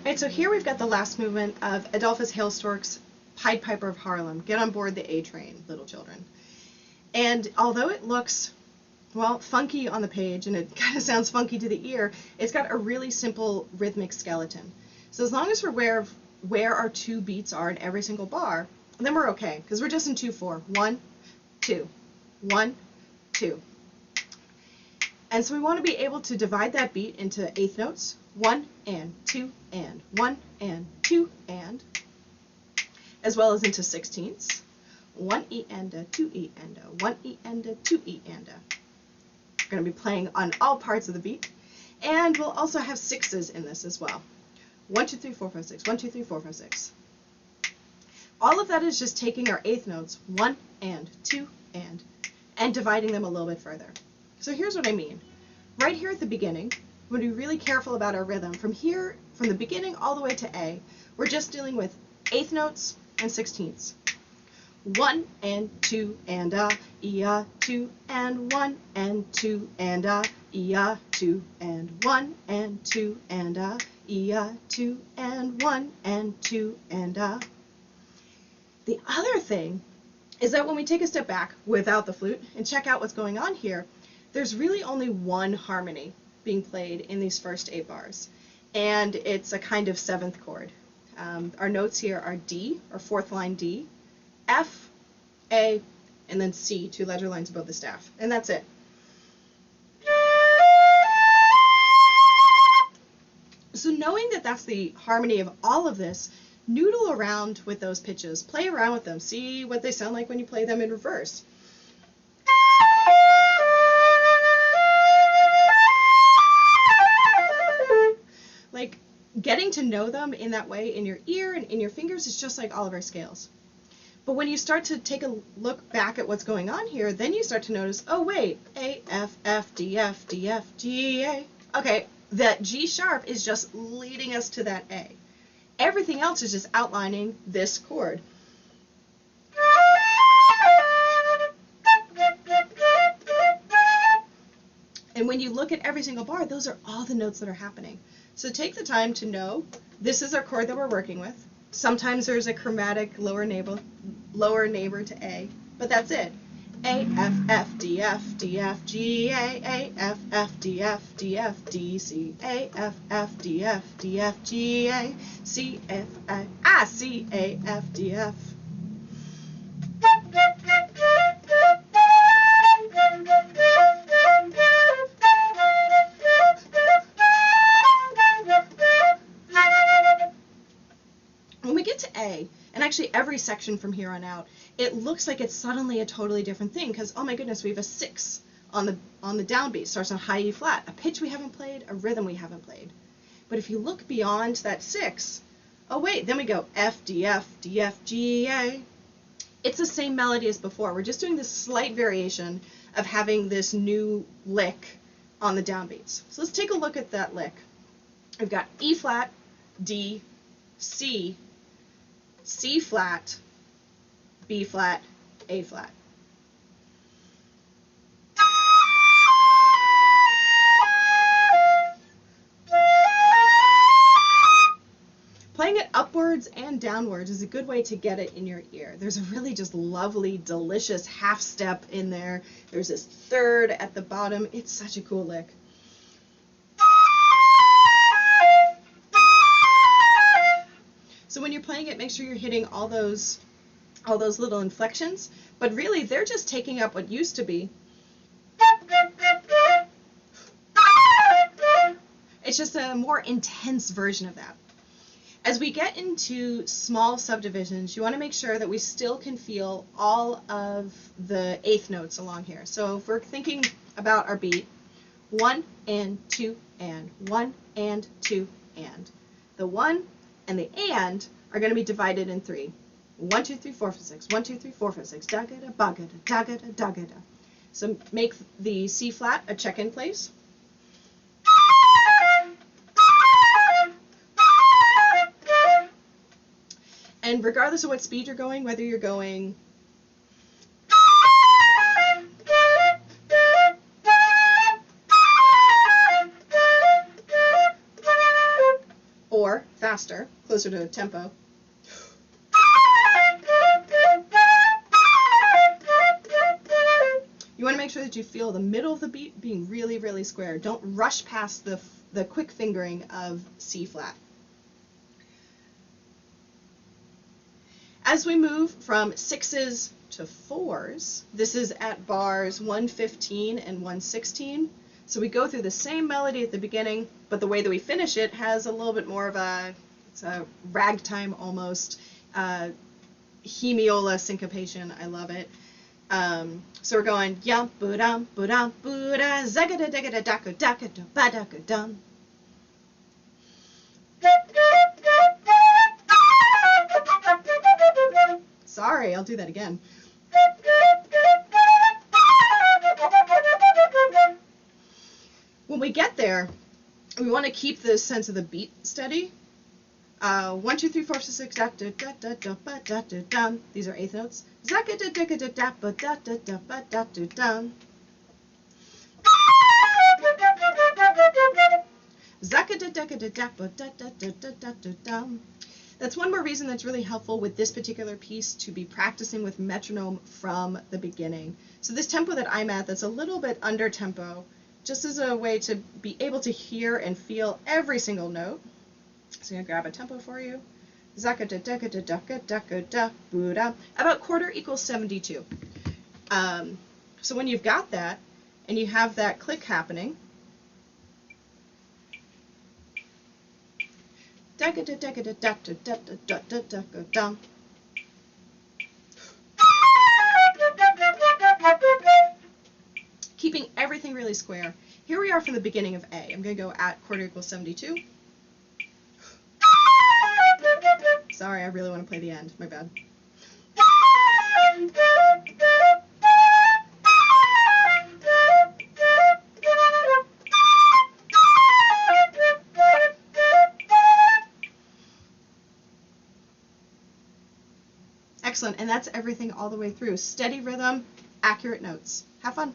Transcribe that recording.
Alright, so here we've got the last movement of Adolphus Hailstork's Pied Piper of Harlem. Get on board the A train, little children. And although it looks, well, funky on the page and it kind of sounds funky to the ear, it's got a really simple rhythmic skeleton. So as long as we're aware of where our two beats are in every single bar, then we're okay, because we're just in 2/4. 1, 2, 1, 2. And so we want to be able to divide that beat into eighth notes. 1 and 2 and 1 and 2 and, as well as into sixteenths. 1 E and a, 2 E and a, 1 E and a, 2 E and a. We're going to be playing on all parts of the beat. And we'll also have sixes in this as well. 1, 2, 3, 4, 5, 6. 1, 2, 3, 4, 5, 6. All of that is just taking our eighth notes, 1 and 2 and dividing them a little bit further. So here's what I mean. Right here at the beginning, we're going to be really careful about our rhythm. From here, from the beginning all the way to A, we're just dealing with eighth notes and sixteenths. 1 and 2 and a, E a, 2 and 1 and 2 and a, E a, 2 and 1 and 2 and a, E a, 2 and 1 and 2 and a. The other thing is that when we take a step back without the flute and check out what's going on here, there's really only one harmony being played in these first 8 bars, and it's a kind of 7th chord. Our notes here are D, or 4th line D, F, A, and then C, 2 ledger lines above the staff, and that's it. So knowing that that's the harmony of all of this, noodle around with those pitches, play around with them, see what they sound like when you play them in reverse. Like, getting to know them in that way in your ear and in your fingers is just like all of our scales. But when you start to take a look back at what's going on here, then you start to notice, oh wait, A, F, F, D, F, D, F, G, A. Okay, that G sharp is just leading us to that A. Everything else is just outlining this chord. And when you look at every single bar, those are all the notes that are happening. So take the time to know this is our chord that we're working with. Sometimes there's a chromatic lower neighbor to A, but that's it. A, F, F, D, F, D, F, G, A, F, F, D, F, D, F, D, C, A, F, F, D, F, D, F, G, A, C, F, A, C, A, F, D, F. When we get to A, and actually every section from here on out, it looks like it's suddenly a totally different thing, because, oh my goodness, we have a 6 on the downbeat, starts on high E flat, a pitch we haven't played, a rhythm we haven't played. But if you look beyond that 6, oh wait, then we go F, D, F, D, F, G, A. It's the same melody as before. We're just doing this slight variation of having this new lick on the downbeats. So let's take a look at that lick. We've got E flat, D, C, C flat, B flat, A flat. Playing it upwards and downwards is a good way to get it in your ear. There's a really just lovely, delicious half step in there. There's this third at the bottom. It's such a cool lick. So when you're playing it, make sure you're hitting all those little inflections, but really they're just taking up what used to be. It's just a more intense version of that. As we get into small subdivisions, you want to make sure that we still can feel all of the eighth notes along here. So if we're thinking about our beat, 1 and 2 and 1 and 2 and. The 1 and the and are going to be divided in 3. 1, 2, 3, 4, 5, 6. 1, 2, 3, 4, 5, 6. Da-ga-da, ba-ga-da, da-ga-da, da-ga-da. So make the C flat a check-in place. And regardless of what speed you're going, whether you're going or faster, closer to tempo. You want to make sure that you feel the middle of the beat being really, really square. Don't rush past the quick fingering of C flat. As we move from sixes to fours, this is at bars 115 and 116. So we go through the same melody at the beginning, but the way that we finish it has a little bit more of it's a ragtime almost, hemiola syncopation. I love it. So we're going yum ba-dum ba-dum ba-da zagada dagada daka daka da ba daka dum. Sorry, I'll do that again. When we get there, we want to keep the sense of the beat steady. 1, 2, 3, 4, 5, 6, da da da da da ba da da dum. These are eighth notes. Zaka da da da da ba da da da ba da da dum. Zaka da da da da ba da da da da da dum. That's one more reason that's really helpful with this particular piece to be practicing with metronome from the beginning. So this tempo that I'm at, that's a little bit under tempo, just as a way to be able to hear and feel every single note. So I'm going to grab a tempo for you. Zaka da da da da da da da da. About quarter equals 72. So when you've got that and you have that click happening, keeping everything really square. Here we are from the beginning of A. I'm going to go at quarter equals 72. Sorry, I really want to play the end. My bad. Excellent, and that's everything all the way through. Steady rhythm, accurate notes. Have fun.